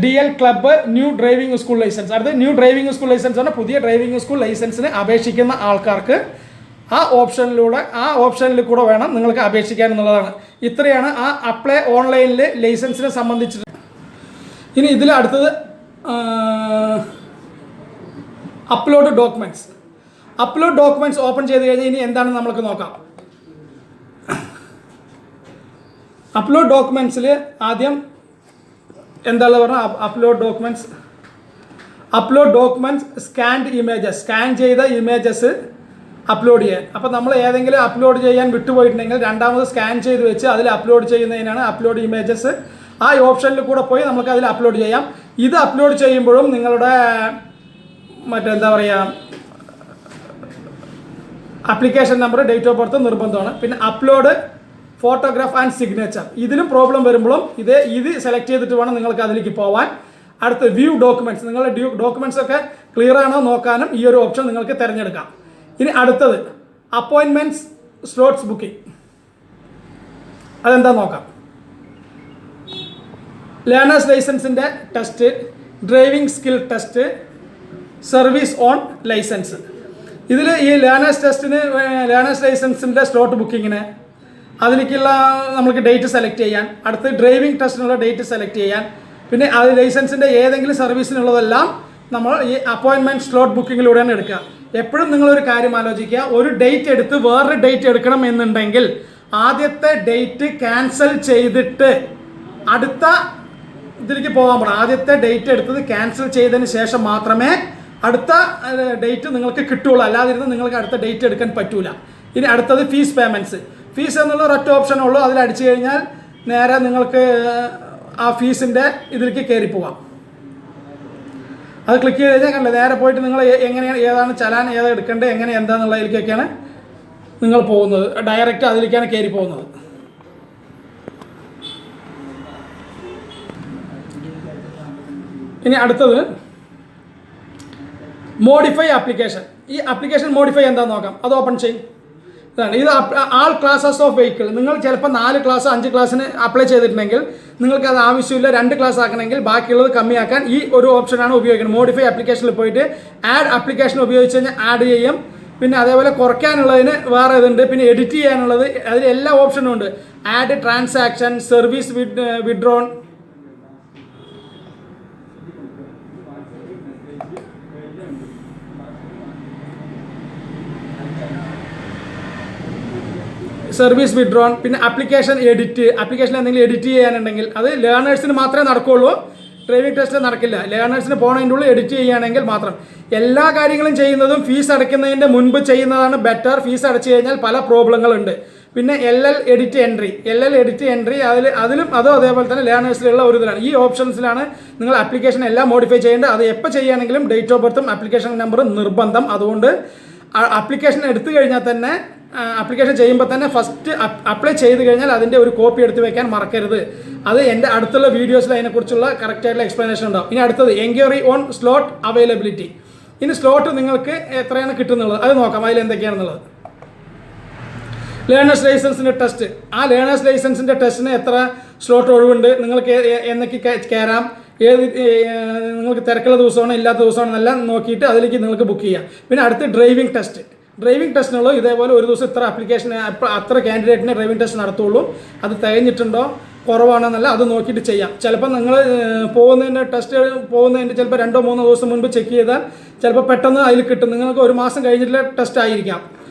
DL club, new driving school licence. അടുത്ത ന്യൂ ഡ്രൈവിംഗ് സ്കൂൾ ലൈസൻസ് ആണ് പുതിയ ഡ്രൈവിംഗ് സ്കൂൾ ലൈസൻസിന് അപേക്ഷിക്കുന്ന ആൾക്കാർക്ക് ആ ഓപ്ഷനിൽ കൂടെ വേണം നിങ്ങൾക്ക് അപേക്ഷിക്കാൻ എന്നുള്ളതാണ്. ഇത്രയാണ് ആ അപ്ലൈ ഓൺലൈനിൽ ലൈസൻസിനെ സംബന്ധിച്ചിട്ട്. ഇനി ഇതിൽ അടുത്തത് അപ്ലോഡ് ഡോക്യുമെൻറ്റ്സ് ഓപ്പൺ ചെയ്ത് കഴിഞ്ഞാൽ ഇനി എന്താണെന്ന് നമുക്ക് നോക്കാം. അപ്ലോഡ് ഡോക്യുമെൻറ്റ്സിൽ ആദ്യം എന്താണ് പറഞ്ഞാൽ അപ്ലോഡ് ഡോക്യുമെൻറ്റ്സ് സ്കാൻ ചെയ്ത ഇമേജസ് അപ്ലോഡ് ചെയ്യാൻ. അപ്പോൾ നമ്മൾ ഏതെങ്കിലും അപ്ലോഡ് ചെയ്യാൻ വിട്ടുപോയിട്ടുണ്ടെങ്കിൽ രണ്ടാമത് സ്കാൻ ചെയ്ത് വെച്ച് അതിൽ അപ്ലോഡ് ചെയ്യുന്നതിനാണ് അപ്ലോഡ് ഇമേജസ്. ആ ഓപ്ഷനിൽ കൂടെ പോയി നമുക്ക് അതിൽ അപ്ലോഡ് ചെയ്യാം. ഇത് അപ്ലോഡ് ചെയ്യുമ്പോഴും നിങ്ങളുടെ application number date of birth നിർബന്ധമാണ്. പിന്നെ അപ്ലോഡ് ഫോട്ടോഗ്രാഫ് ആൻഡ് സിഗ്നേച്ചർ, ഇതിലും പ്രോബ്ലം വരുമ്പോഴും ഇത് സെലക്ട് ചെയ്തിട്ട് വേണം നിങ്ങൾക്ക് അതിലേക്ക് പോകാൻ. അടുത്ത് വ്യൂ ഡോക്യുമെൻറ്റ്സ്, നിങ്ങളുടെ ഡോക്യുമെൻറ്റ്സ് ഒക്കെ ക്ലിയർ ആണോ നോക്കാനും ഈ ഒരു ഓപ്ഷൻ നിങ്ങൾക്ക് തിരഞ്ഞെടുക്കാം. ഇനി അടുത്തത് അപ്പോയിൻമെൻറ്റ്സ് സ്ലോട്ട്സ് ബുക്കിംഗ്, അതെന്താ നോക്കാം. ലേണേഴ്സ് ലൈസൻസിൻ്റെ test, driving skill test, service on license. ഇതിൽ ഈ ലേണേഴ്സ് ലൈസൻസിൻ്റെ സ്ലോട്ട് ബുക്കിങ്ങിന് അതിലേക്കുള്ള നമുക്ക് ഡേറ്റ് സെലക്ട് ചെയ്യാൻ, അടുത്ത് ഡ്രൈവിംഗ് ടെസ്റ്റിനുള്ള ഡേറ്റ് സെലക്ട് ചെയ്യാൻ, പിന്നെ അത് ലൈസൻസിൻ്റെ ഏതെങ്കിലും സർവീസിനുള്ളതെല്ലാം നമ്മൾ ഈ അപ്പോയിൻമെൻറ്റ് സ്ലോട്ട് ബുക്കിങ്ങിലൂടെയാണ് എടുക്കുക. എപ്പോഴും നിങ്ങളൊരു കാര്യം ആലോചിക്കുക, ഒരു ഡേറ്റ് എടുത്ത് വേറൊരു ഡേറ്റ് എടുക്കണം എന്നുണ്ടെങ്കിൽ ആദ്യത്തെ ഡേറ്റ് ക്യാൻസൽ ചെയ്തിട്ട് അടുത്ത ഇതിലേക്ക് പോകാൻ പാടില്ല. ആദ്യത്തെ ഡേറ്റ് എടുത്തത് ക്യാൻസൽ ചെയ്തതിന് ശേഷം മാത്രമേ അടുത്ത ഡേറ്റ് നിങ്ങൾക്ക് കിട്ടുള്ളൂ, അല്ലാതിരുന്ന് നിങ്ങൾക്ക് അടുത്ത ഡേറ്റ് എടുക്കാൻ പറ്റൂല. ഇനി അടുത്തത് ഫീസ് പേയ്മെൻറ്റ്സ്. ഫീസ് എന്നുള്ള ഒരൊറ്റ ഓപ്ഷനേ ഉള്ളൂ, അതിൽ അടിച്ചു കഴിഞ്ഞാൽ നേരെ നിങ്ങൾക്ക് ആ ഫീസിൻ്റെ ഇതിലേക്ക് കയറി പോകാം. അത് ക്ലിക്ക് ചെയ്ത് കഴിഞ്ഞാൽ കണ്ടില്ല, നേരെ പോയിട്ട് നിങ്ങൾ എങ്ങനെയാണ് ഏതാണ് ചലാൻ ഏതാ എടുക്കേണ്ടത് എങ്ങനെ എന്താണെന്നുള്ളതിലേക്കൊക്കെയാണ് നിങ്ങൾ പോകുന്നത്, ഡയറക്റ്റ് അതിലേക്കാണ് കയറി പോകുന്നത്. ഇനി അടുത്തത് മോഡിഫൈ ആപ്ലിക്കേഷൻ. ഈ ആപ്ലിക്കേഷൻ മോഡിഫൈ എന്താണെന്ന് നോക്കാം, അത് ഓപ്പൺ ചെയ്യും. ഇതാണ് ഇത് ആൾ ക്ലാസ്സസ് ഓഫ് വെഹിക്കിൾ. നിങ്ങൾ ചിലപ്പോൾ 4 ക്ലാസ് 5 ക്ലാസ്സിന് അപ്ലൈ ചെയ്തിട്ടുണ്ടെങ്കിൽ നിങ്ങൾക്ക് അത് ആവശ്യമില്ല, 2 ക്ലാസ് ആക്കണമെങ്കിൽ ബാക്കിയുള്ളത് കമ്മിയാക്കാൻ ഈ ഒരു ഓപ്ഷനാണ് ഉപയോഗിക്കുന്നത്. മോഡിഫൈ ആപ്ലിക്കേഷനിൽ പോയിട്ട് ആഡ് ആപ്ലിക്കേഷൻ ഉപയോഗിച്ച് കഴിഞ്ഞാൽ ആഡ് ചെയ്യും. പിന്നെ അതേപോലെ കുറയ്ക്കാനുള്ളതിന് വേറെ ഇതുണ്ട്. പിന്നെ എഡിറ്റ് ചെയ്യാനുള്ളത് അതിൽ എല്ലാ ഓപ്ഷനും ഉണ്ട്. Add transaction, service withdrawn, service withdrawn, പിന്നെ ആപ്ലിക്കേഷൻ എഡിറ്റ്. ആപ്ലിക്കേഷൻ എന്തെങ്കിലും എഡിറ്റ് ചെയ്യാനുണ്ടെങ്കിൽ അത് ലേണേഴ്സിന് മാത്രമേ നടക്കുകയുള്ളൂ. ഡ്രൈവിംഗ് ടെസ്റ്റ് നടക്കില്ല. ലേണേഴ്സിന് പോണതിൻ്റെ ഉള്ളിൽ എഡിറ്റ് ചെയ്യുകയാണെങ്കിൽ മാത്രം. എല്ലാ കാര്യങ്ങളും ചെയ്യുന്നതും ഫീസ് അടയ്ക്കുന്നതിൻ്റെ മുൻപ് ചെയ്യുന്നതാണ് ബെറ്റർ. ഫീസ് അടച്ചു കഴിഞ്ഞാൽ പല പ്രോബ്ലങ്ങളുണ്ട്. പിന്നെ LL എഡിറ്റ് എൻട്രി അതിലും അതേപോലെ തന്നെ ലേണേഴ്സിലുള്ള ഒരു ഇതിലാണ്. ഈ ഓപ്ഷൻസിലാണ് നിങ്ങൾ ആപ്ലിക്കേഷൻ എല്ലാം മോഡിഫൈ ചെയ്യേണ്ടത്. അത് എപ്പോൾ ചെയ്യുകയാണെങ്കിലും ഡേറ്റ് ഓഫ് ബർത്തും ആപ്ലിക്കേഷൻ നമ്പറും നിർബന്ധം. അതുകൊണ്ട് ആപ്ലിക്കേഷൻ എടുത്തു കഴിഞ്ഞാൽ തന്നെ ആപ്ലിക്കേഷൻ ചെയ്യുമ്പോൾ തന്നെ ഫസ്റ്റ് അപ്ലൈ ചെയ്ത് കഴിഞ്ഞാൽ അതിൻ്റെ ഒരു കോപ്പി എടുത്ത് വെക്കാൻ മറക്കരുത്. അത് എൻ്റെ അടുത്തുള്ള വീഡിയോസിൽ അതിനെക്കുറിച്ചുള്ള കറക്റ്റായിട്ടുള്ള എക്സ്പ്ലനേഷൻ ഉണ്ടാവും. ഇനി അടുത്തത് എൻക്വയറി ഓൺ സ്ലോട്ട് അവൈലബിലിറ്റി. ഇനി സ്ലോട്ട് നിങ്ങൾക്ക് എത്രയാണ് കിട്ടുന്നുള്ളത് അത് നോക്കാം. അതിൽ എന്തൊക്കെയാണെന്നുള്ളത്. ലേണേഴ്സ് ലൈസൻസിൻ്റെ ടെസ്റ്റ്. ആ ലേണേഴ്സ് ലൈസൻസിൻ്റെ ടെസ്റ്റിന് എത്ര സ്ലോട്ട് ഒഴിവുണ്ട്, നിങ്ങൾക്ക് എന്നൊക്കെ കയറാം, നിങ്ങൾക്ക് തിരക്കുള്ള ദിവസമാണോ ഇല്ലാത്ത ദിവസമാണോ എന്നെല്ലാം നോക്കിയിട്ട് അതിലേക്ക് നിങ്ങൾക്ക് ബുക്ക് ചെയ്യാം. പിന്നെ അടുത്ത് ഡ്രൈവിംഗ് ടെസ്റ്റിനുള്ള ഇതേപോലെ ഒരു ദിവസം ഇത്ര ആപ്ലിക്കേഷൻ അത്ര കാൻഡിഡേറ്റിനെ ഡ്രൈവിംഗ് ടെസ്റ്റ് നടത്തുള്ളൂ. അത് തികഞ്ഞിട്ടുണ്ടോ കുറവാണെന്നല്ല അത് നോക്കിയിട്ട് ചെയ്യാം. ചിലപ്പോൾ നിങ്ങൾ പോകുന്നതിൻ്റെ ചിലപ്പോൾ 2-3 ദിവസം മുൻപ് ചെക്ക് ചെയ്താൽ ചിലപ്പോൾ പെട്ടെന്ന് അതിൽ കിട്ടും. നിങ്ങൾക്ക് ഒരു മാസം കഴിഞ്ഞിട്ടുള്ള ടെസ്റ്റ് ആയിരിക്കാം.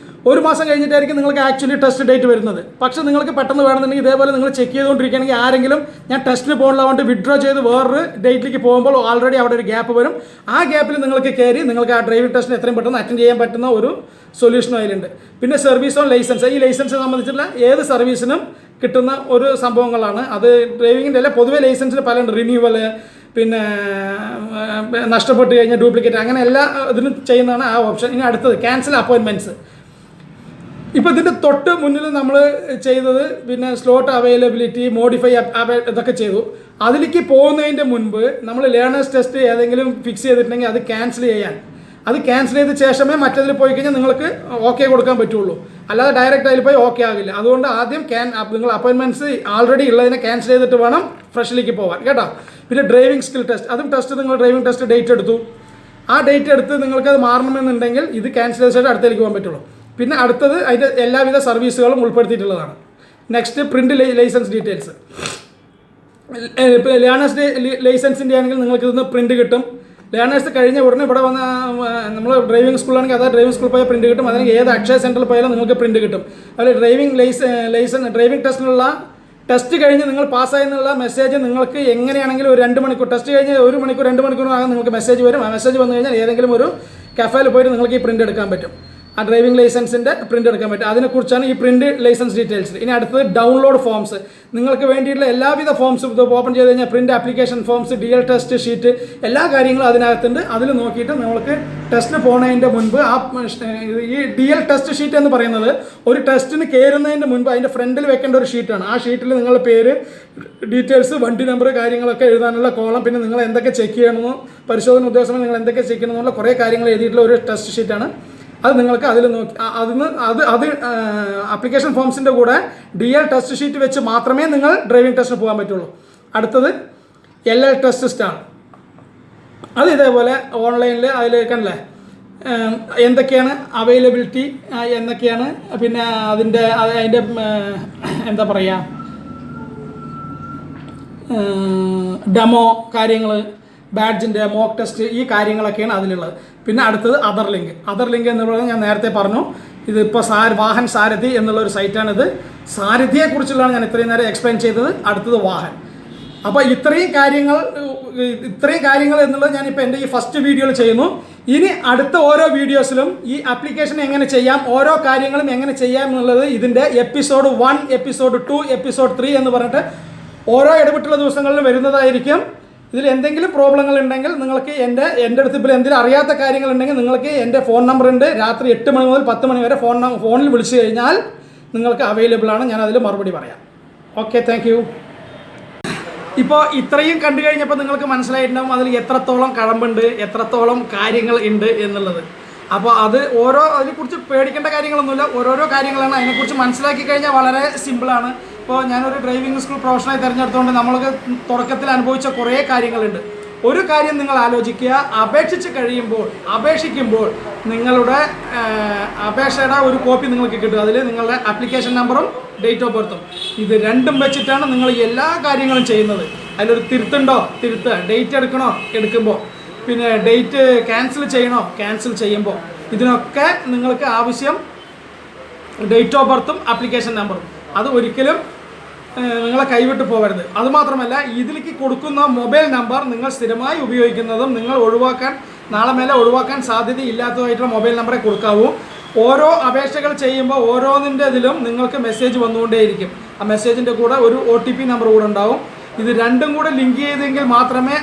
ഒരു മാസം കഴിഞ്ഞിട്ടായിരിക്കും നിങ്ങൾക്ക് ആക്ച്വലി ടെസ്റ്റ് ഡേറ്റ് വരുന്നത്. പക്ഷേ നിങ്ങൾക്ക് പെട്ടെന്ന് വേണമെന്നുണ്ടെങ്കിൽ ഇതേപോലെ നിങ്ങൾ ചെക്ക് ചെയ്തുകൊണ്ടിരിക്കുകയാണെങ്കിൽ ആരെങ്കിലും ഞാൻ ടെസ്റ്റിന് പോകണമെന്നുകൊണ്ട് വിഡ്രോ ചെയ്ത് വേറൊരു ഡേറ്റിലേക്ക് പോകുമ്പോൾ ഓൾറെഡി അവിടെ ഒരു ഗ്യാപ്പ് വരും. ആ ഗ്യാപ്പിൽ നിങ്ങൾക്ക് കയറി നിങ്ങൾക്ക് ആ ഡ്രൈവിംഗ് ടെസ്റ്റിന് എത്രയും പെട്ടെന്ന് അറ്റൻഡ് ചെയ്യാൻ പറ്റുന്ന ഒരു സൊല്യൂഷനും അതിലുണ്ട്. പിന്നെ സർവീസ് ഓൺ ലൈസൻസ്. ഈ ലൈസൻസ് സംബന്ധിച്ചുള്ള ഏത് സർവീസിനും കിട്ടുന്ന ഒരു സംഭവങ്ങളാണ്. അത് ഡ്രൈവിങ്ങിൻ്റെ അല്ല, പൊതുവെ ലൈസൻസിന് പലതുണ്ട്. റിന്യൂവൽ, പിന്നെ നഷ്ടപ്പെട്ട് കഴിഞ്ഞാൽ ഡ്യൂപ്ലിക്കേറ്റ്, അങ്ങനെ എല്ലാ ഇതിനും ചെയ്യുന്നതാണ് ആ ഓപ്ഷൻ. ഇനി അടുത്തത് ക്യാൻസൽ അപ്പോയിൻമെൻറ്റ്സ്. ഇപ്പോൾ ഇതിൻ്റെ തൊട്ട് മുന്നിൽ നമ്മൾ ചെയ്തത് പിന്നെ സ്ലോട്ട് അവൈലബിലിറ്റി, മോഡിഫൈ ഇതൊക്കെ ചെയ്തു. അതിലേക്ക് പോകുന്നതിൻ്റെ മുൻപ് നമ്മൾ ലേണേഴ്സ് ടെസ്റ്റ് ഏതെങ്കിലും ഫിക്സ് ചെയ്തിട്ടുണ്ടെങ്കിൽ അത് ക്യാൻസൽ ചെയ്ത ശേഷമേ മറ്റതിൽ പോയി കഴിഞ്ഞാൽ നിങ്ങൾക്ക് ഓക്കെ കൊടുക്കാൻ പറ്റുള്ളൂ. അല്ലാതെ ഡയറക്റ്റ് അതിൽ പോയി ഓക്കെ ആകില്ല. അതുകൊണ്ട് ആദ്യം നിങ്ങൾ അപ്പോയിൻമെൻറ്റ്സ് ആൾറെഡി ഉള്ളതിനെ ക്യാൻസൽ ചെയ്തിട്ട് വേണം ഫ്രഷിലേക്ക് പോകാൻ, കേട്ടോ. പിന്നെ ഡ്രൈവിംഗ് സ്കിൽ ടെസ്റ്റ്. അതും ടെസ്റ്റ് നിങ്ങൾ ഡ്രൈവിംഗ് ടെസ്റ്റ് ഡേറ്റ് എടുത്തു. ആ ഡേറ്റ് എടുത്ത് നിങ്ങൾക്കത് മാറണമെന്നുണ്ടെങ്കിൽ ഇത് ക്യാൻസൽ ചെയ്തിട്ട് അടുത്തേക്ക് പോകാൻ പറ്റുള്ളൂ. പിന്നെ അടുത്തത് അതിൻ്റെ എല്ലാവിധ സർവീസുകളും ഉൾപ്പെടുത്തിയിട്ടുള്ളതാണ്. Next print license details. Learners ലൈസൻസിൻ്റെ ആണെങ്കിൽ നിങ്ങൾക്ക് ഇതിന് പ്രിൻ്റ് കിട്ടും. ലേണേഴ്സ് കഴിഞ്ഞ ഉടനെ ഇവിടെ വന്ന നമ്മൾ ഡ്രൈവിംഗ് സ്കൂളാണെങ്കിൽ അതാ ഡ്രൈവിംഗ് സ്കൂളിൽ പോയാൽ പ്രിൻ്റ് കിട്ടും. അല്ലെങ്കിൽ ഏത് അക്ഷയ സെൻറ്ററിൽ പോയാലും നിങ്ങൾക്ക് പ്രിൻ്റ് കിട്ടും. അതിൽ ഡ്രൈവിംഗ് ടെസ്റ്റിനുള്ള ടെസ്റ്റ് കഴിഞ്ഞ് നിങ്ങൾ പാസ്സായെന്നുള്ള മെസ്സേജ് നിങ്ങൾക്ക് എങ്ങനെയാണെങ്കിലും ഒരു 2 മണിക്കൂർ ടെസ്റ്റ് കഴിഞ്ഞ് 1 മണിക്കൂർ 2 മണിക്കൂറിനകം നിങ്ങൾക്ക് മെസ്സേജ് വരും. ആ മെസ്സേജ് വന്നു കഴിഞ്ഞാൽ ഏതെങ്കിലും ഒരു കഫേയിൽ പോയിട്ട് നിങ്ങൾക്ക് ഈ പ്രിൻ്റ് എടുക്കാൻ പറ്റും. ആ ഡ്രൈവിംഗ് ലൈസൻസിൻ്റെ പ്രിൻ്റ് എടുക്കാൻ പറ്റും. അതിനെക്കുറിച്ചാണ് ഈ പ്രിൻ്റ് ലൈസൻസ് ഡീറ്റെയിൽസ്. ഇനി അടുത്തത് ഡൗൺലോഡ് ഫോംസ്. നിങ്ങൾക്ക് വേണ്ടിയിട്ടുള്ള എല്ലാവിധ ഫോംസും ഇത് ഓപ്പൺ ചെയ്ത് കഴിഞ്ഞാൽ print application forms, DL test sheet, എല്ലാ കാര്യങ്ങളും അതിനകത്തുണ്ട്. അതിൽ നോക്കിയിട്ട് നിങ്ങൾക്ക് ടെസ്റ്റിന് പോകുന്നതിൻ്റെ മുൻപ് ഈ DL ടെസ്റ്റ് ഷീറ്റ് എന്ന് പറയുന്നത് ഒരു ടെസ്റ്റിന് കയറുന്നതിൻ്റെ മുൻപ് അതിൻ്റെ ഫ്രണ്ടിൽ വെക്കേണ്ട ഒരു ഷീറ്റാണ്. ആ ഷീറ്റിൽ നിങ്ങളുടെ പേര്, ഡീറ്റെയിൽസ്, വണ്ടി നമ്പർ, കാര്യങ്ങളൊക്കെ എഴുതാനുള്ള കോളം, പിന്നെ നിങ്ങൾ എന്തൊക്കെ ചെക്ക് ചെയ്യണമെന്നോ പരിശോധന ഉദ്യോഗസ്ഥർ നിങ്ങൾ എന്തൊക്കെ ചെക്ക് ചെയ്യണമെന്നുള്ള കുറേ കാര്യങ്ങൾ എഴുതിയിട്ടുള്ള ഒരു ടെസ്റ്റ് ഷീറ്റാണ്. അത് നിങ്ങൾക്ക് അതിൽ നോക്കി അത് ആപ്ലിക്കേഷൻ ഫോംസിൻ്റെ കൂടെ DL ടെസ്റ്റ് ഷീറ്റ് വെച്ച് മാത്രമേ നിങ്ങൾ ഡ്രൈവിംഗ് ടെസ്റ്റിന് പോകാൻ പറ്റുള്ളൂ. അടുത്തത് LL ടെസ്റ്റ് സ്റ്റാർ. അത് ഇതേപോലെ ഓൺലൈനിൽ അതിൽ കണ്ടല്ലേ എന്തൊക്കെയാണ് അവൈലബിലിറ്റി, എന്തൊക്കെയാണ്, പിന്നെ അതിൻ്റെ എന്താ പറയുക ഡെമോ കാര്യങ്ങൾ, ബാഡ്ജിൻ്റെ മോക്ക് ടെസ്റ്റ്, ഈ കാര്യങ്ങളൊക്കെയാണ് അതിലുള്ളത്. പിന്നെ അടുത്തത് അതർ ലിങ്ക് എന്ന് പറയുന്നത് ഞാൻ നേരത്തെ പറഞ്ഞു. ഇതിപ്പോൾ വാഹൻ സാരഥി എന്നുള്ളൊരു സൈറ്റാണിത്. സാരഥിയെക്കുറിച്ചുള്ളതാണ് ഞാൻ ഇത്രയും നേരം എക്സ്പ്ലെയിൻ ചെയ്തത്. അടുത്തത് വാഹൻ. അപ്പോൾ ഇത്രയും കാര്യങ്ങൾ എന്നുള്ളത് ഞാനിപ്പോൾ എൻ്റെ ഈ ഫസ്റ്റ് വീഡിയോയിൽ ചെയ്യുന്നു. ഇനി അടുത്ത ഓരോ വീഡിയോസിലും ഈ ആപ്ലിക്കേഷൻ എങ്ങനെ ചെയ്യാം, ഓരോ കാര്യങ്ങളും എങ്ങനെ ചെയ്യാം എന്നുള്ളത് ഇതിൻ്റെ എപ്പിസോഡ് 1, എപ്പിസോഡ് 2, എപ്പിസോഡ് 3 എന്ന് പറഞ്ഞിട്ട് ഓരോ ഇടവിട്ടുള്ള ദിവസങ്ങളിലും വരുന്നതായിരിക്കും. ഇതിൽ എന്തെങ്കിലും പ്രോബ്ലങ്ങൾ ഉണ്ടെങ്കിൽ നിങ്ങൾക്ക് എൻ്റെ അടുത്ത് ഇപ്പോൾ എന്തെങ്കിലും അറിയാത്ത കാര്യങ്ങളുണ്ടെങ്കിൽ നിങ്ങൾക്ക് എൻ്റെ ഫോൺ നമ്പർ ഉണ്ട്. രാത്രി 8 മണി മുതൽ 10 മണി വരെ ഫോണിൽ വിളിച്ചു കഴിഞ്ഞാൽ നിങ്ങൾക്ക് അവൈലബിൾ ആണ്. ഞാൻ അതിൽ മറുപടി പറയാം. Okay, thank you. ഇപ്പോൾ ഇത്രയും കണ്ടു കഴിഞ്ഞപ്പോൾ നിങ്ങൾക്ക് മനസ്സിലായിട്ടുണ്ടാകും അതിൽ എത്രത്തോളം കഴമ്പുണ്ട്, എത്രത്തോളം കാര്യങ്ങൾ ഉണ്ട് എന്നുള്ളത്. അപ്പോൾ അതിനെക്കുറിച്ച് പേടിക്കേണ്ട കാര്യങ്ങളൊന്നുമില്ല. ഓരോരോ കാര്യങ്ങളാണ്. അതിനെക്കുറിച്ച് മനസ്സിലാക്കി കഴിഞ്ഞാൽ വളരെ സിമ്പിളാണ്. ഇപ്പോൾ ഞാനൊരു ഡ്രൈവിംഗ് സ്കൂൾ പ്രൊഫഷണായി തിരഞ്ഞെടുത്തുകൊണ്ട് നമ്മൾക്ക് തുടക്കത്തിൽ അനുഭവിച്ച കുറേ കാര്യങ്ങളുണ്ട്. ഒരു കാര്യം നിങ്ങൾ ആലോചിക്കുക, അപേക്ഷിക്കുമ്പോൾ നിങ്ങളുടെ അപേക്ഷയുടെ ഒരു കോപ്പി നിങ്ങൾക്ക് കിട്ടും. അതിൽ നിങ്ങളുടെ ആപ്ലിക്കേഷൻ നമ്പറും ഡേറ്റ് ഓഫ് ബർത്തും, ഇത് രണ്ടും വെച്ചിട്ടാണ് നിങ്ങൾ എല്ലാ കാര്യങ്ങളും ചെയ്യുന്നത്. അതിലൊരു തിരുത്തുക, ഡേറ്റ് എടുക്കുമ്പോൾ, പിന്നെ ഡേറ്റ് ക്യാൻസൽ ചെയ്യുമ്പോൾ, ഇതിനൊക്കെ നിങ്ങൾക്ക് ആവശ്യം ഡേറ്റ് ഓഫ് ബർത്തും ആപ്ലിക്കേഷൻ നമ്പറും. അത് ഒരിക്കലും നിങ്ങൾ നിങ്ങളെ കൈവിട്ട് പോകരുത്. അതുമാത്രമല്ല, ഇതിലേക്ക് കൊടുക്കുന്ന മൊബൈൽ നമ്പർ നിങ്ങൾ സ്ഥിരമായി ഉപയോഗിക്കുന്നതും നിങ്ങൾ നാളെ മേലെ ഒഴിവാക്കാൻ സാധ്യതയില്ലാത്തതായിട്ടുള്ള മൊബൈൽ നമ്പറെ കൊടുക്കാവൂ. ഓരോ അപേക്ഷകൾ ചെയ്യുമ്പോൾ ഓരോന്നിൻ്റെ ഇതിലും നിങ്ങൾക്ക് മെസ്സേജ് വന്നുകൊണ്ടേയിരിക്കും. ആ മെസ്സേജിൻ്റെ കൂടെ ഒരു OTP നമ്പർ കൂടെ ഉണ്ടാവും. ഇത് രണ്ടും കൂടെ ലിങ്ക് ചെയ്തെങ്കിൽ മാത്രമേ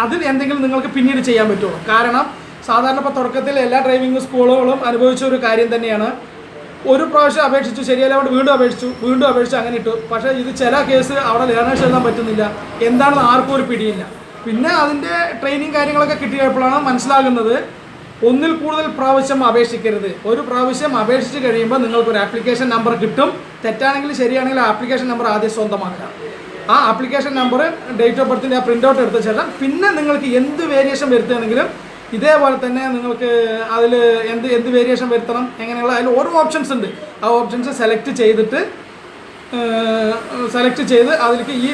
അതിൽ എന്തെങ്കിലും നിങ്ങൾക്ക് പിന്നീട് ചെയ്യാൻ പറ്റുള്ളൂ. കാരണം സാധാരണ ഇപ്പോൾ തുടക്കത്തിൽ എല്ലാ ഡ്രൈവിംഗ് സ്കൂളുകളും അനുഭവിച്ച ഒരു കാര്യം തന്നെയാണ്. ഒരു പ്രാവശ്യം അപേക്ഷിച്ചു, ശരിയല്ലാണ്ട് വീണ്ടും അപേക്ഷിച്ചു അങ്ങനെ ഇട്ടു. പക്ഷേ ഇത് ചില കേസ് അവിടെ ലേണേഴ്സ് എഴുതാൻ പറ്റുന്നില്ല, എന്താണെന്ന് ആർക്കും ഒരു പിടിയില്ല. പിന്നെ അതിൻ്റെ ട്രെയിനിങ് കാര്യങ്ങളൊക്കെ കിട്ടിയപ്പോഴാണ് മനസ്സിലാകുന്നത് ഒന്നിൽ കൂടുതൽ പ്രാവശ്യം അപേക്ഷിക്കരുത്. ഒരു പ്രാവശ്യം അപേക്ഷിച്ച് കഴിയുമ്പോൾ നിങ്ങൾക്കൊരു ആപ്ലിക്കേഷൻ നമ്പർ കിട്ടും. തെറ്റാണെങ്കിൽ ശരിയാണെങ്കിൽ ആ ആപ്ലിക്കേഷൻ നമ്പർ ആദ്യം സ്വന്തമാക്കുക. ആ ആപ്ലിക്കേഷൻ നമ്പർ ഡേറ്റ് ഓഫ് ബർത്തിൻ്റെ ആ പ്രിൻ്റ് ഔട്ട് എടുത്ത ശേഷം പിന്നെ നിങ്ങൾക്ക് എന്ത് വേരിയേഷൻ വരുത്തുകയാണെങ്കിലും ഇതേപോലെ തന്നെ നിങ്ങൾക്ക് അതിൽ എന്ത് വേരിയേഷൻ വരുത്തണം എങ്ങനെയുള്ള അതിൽ ഓരോ ഓപ്ഷൻസ് ഉണ്ട്. ആ ഓപ്ഷൻസ് സെലക്ട് ചെയ്ത് അതിലേക്ക് ഈ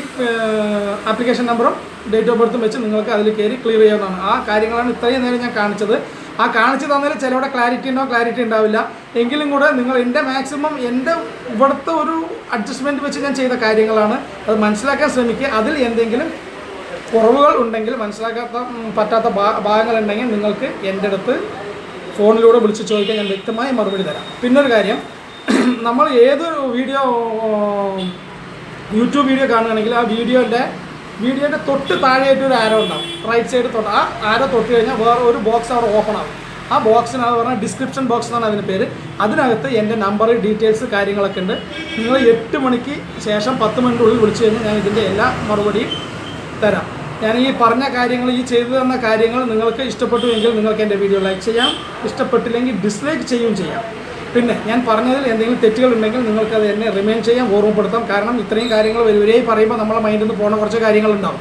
ആപ്ലിക്കേഷൻ നമ്പറും ഡേറ്റ് ഓഫ് ബർത്തും വെച്ച് നിങ്ങൾക്ക് അതിൽ കയറി ക്ലിയർ ചെയ്യാവുന്നതാണ്. ആ കാര്യങ്ങളാണ് ഇത്രയും നേരം ഞാൻ കാണിച്ചത്. ആ കാണിച്ചു തന്നതിൽ ചിലവിടെ ക്ലാരിറ്റി ഉണ്ടാവില്ല. എങ്കിലും കൂടെ നിങ്ങൾ മാക്സിമം എൻ്റെ ഇവിടുത്തെ ഒരു അഡ്ജസ്റ്റ്മെൻറ്റ് വെച്ച് ഞാൻ ചെയ്ത കാര്യങ്ങളാണ്. അത് മനസ്സിലാക്കാൻ ശ്രമിക്കുക. അതിൽ എന്തെങ്കിലും കുറവുകൾ ഉണ്ടെങ്കിൽ പറ്റാത്ത ഭാഗങ്ങളുണ്ടെങ്കിൽ നിങ്ങൾക്ക് എൻ്റെ അടുത്ത് ഫോണിലൂടെ വിളിച്ച് ചോദിക്കാൻ ഞാൻ വ്യക്തമായി മറുപടി തരാം. പിന്നൊരു കാര്യം, നമ്മൾ ഏതൊരു യൂട്യൂബ് വീഡിയോ കാണുകയാണെങ്കിൽ ആ വീഡിയോൻ്റെ തൊട്ട് താഴെയായിട്ട് ഒരു ആരോ ഉണ്ടാവും. റൈറ്റ് സൈഡ് തൊട്ട് ആ ആരോ തൊട്ട് കഴിഞ്ഞാൽ വേറെ ഒരു ബോക്സ് അവിടെ ഓപ്പൺ ആവും. ആ ബോക്സിനകത്ത് പറഞ്ഞാൽ ഡിസ്ക്രിപ്ഷൻ ബോക്സ് എന്നാണ് അതിന് പേര്. അതിനകത്ത് എൻ്റെ നമ്പർ, ഡീറ്റെയിൽസ് കാര്യങ്ങളൊക്കെ ഉണ്ട്. നിങ്ങൾ 8 മണിക്ക് ശേഷം 10 മിനിറ്റിനുള്ളിൽ വിളിച്ചു കഴിഞ്ഞാൽ ഞാൻ ഇതിൻ്റെ എല്ലാ മറുപടിയും തരാം. ഞാൻ ഈ പറഞ്ഞ കാര്യങ്ങൾ, ഈ ചെയ്തു തന്ന കാര്യങ്ങൾ നിങ്ങൾക്ക് ഇഷ്ടപ്പെട്ടുവെങ്കിൽ നിങ്ങൾക്ക് എൻ്റെ വീഡിയോ ലൈക്ക് ചെയ്യാം, ഇഷ്ടപ്പെട്ടില്ലെങ്കിൽ ഡിസ്ലൈക്ക് ചെയ്യുകയും ചെയ്യാം. പിന്നെ ഞാൻ പറഞ്ഞതിൽ എന്തെങ്കിലും തെറ്റുകൾ ഉണ്ടെങ്കിൽ നിങ്ങൾക്കത് എന്നെ റിമൈൻ ചെയ്യാൻ ഓർമ്മപ്പെടുത്താം. കാരണം ഇത്രയും കാര്യങ്ങൾ വരെ പറയുമ്പോൾ നമ്മളെ മൈൻഡിൽ നിന്ന് പോകുന്ന കുറച്ച് കാര്യങ്ങളുണ്ടാവും.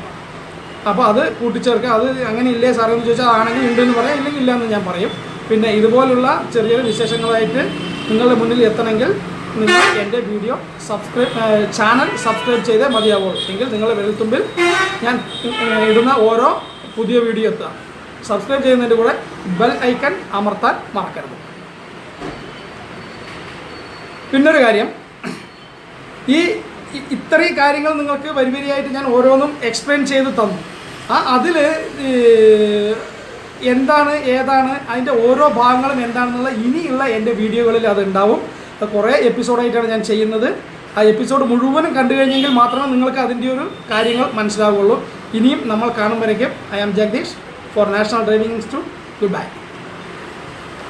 അപ്പോൾ അത് കൂട്ടിച്ചേർക്കുക. അത് അങ്ങനെ ഇല്ലേ സാറേ എന്ന് ചോദിച്ചാൽ ആണെങ്കിൽ ഉണ്ടെന്ന് പറയാം, ഇല്ലെങ്കിൽ ഇല്ല എന്ന് ഞാൻ പറയും. പിന്നെ ഇതുപോലുള്ള ചെറിയ വിശേഷങ്ങളായിട്ട് നിങ്ങളുടെ മുന്നിൽ എത്തണമെങ്കിൽ നിങ്ങൾ എൻ്റെ ചാനൽ സബ്സ്ക്രൈബ് ചെയ്തേ മതിയാവുള്ളൂ. എങ്കിൽ നിങ്ങളുടെ വിരൽത്തുമ്പിൽ ഞാൻ ഇടുന്ന ഓരോ പുതിയ വീഡിയോ എത്താം. സബ്സ്ക്രൈബ് ചെയ്യുന്നതിൻ്റെ കൂടെ ബെൽ ഐക്കൺ അമർത്താൻ മറക്കരുത്. പിന്നൊരു കാര്യം, ഇത്രയും കാര്യങ്ങൾ നിങ്ങൾക്ക് വരിവരിയായിട്ട് ഞാൻ ഓരോന്നും എക്സ്പ്ലെയിൻ ചെയ്ത് തന്നു. അതിൽ ഏതാണ് അതിൻ്റെ ഓരോ ഭാഗങ്ങളും എന്താണെന്നുള്ള ഇനിയുള്ള എൻ്റെ വീഡിയോകളിൽ അതുണ്ടാവും. കുറേ എപ്പിസോഡായിട്ടാണ് ഞാൻ ചെയ്യുന്നത്. ആ എപ്പിസോഡ് മുഴുവനും കണ്ടു കഴിഞ്ഞെങ്കിൽ മാത്രമേ നിങ്ങൾക്ക് അതിൻ്റെ ഒരു കാര്യങ്ങൾ മനസ്സിലാവുകയുള്ളൂ. ഇനിയും നമ്മൾ കാണുമ്പോഴേക്കും I am Jagadish for National Driving Institute. Good bye.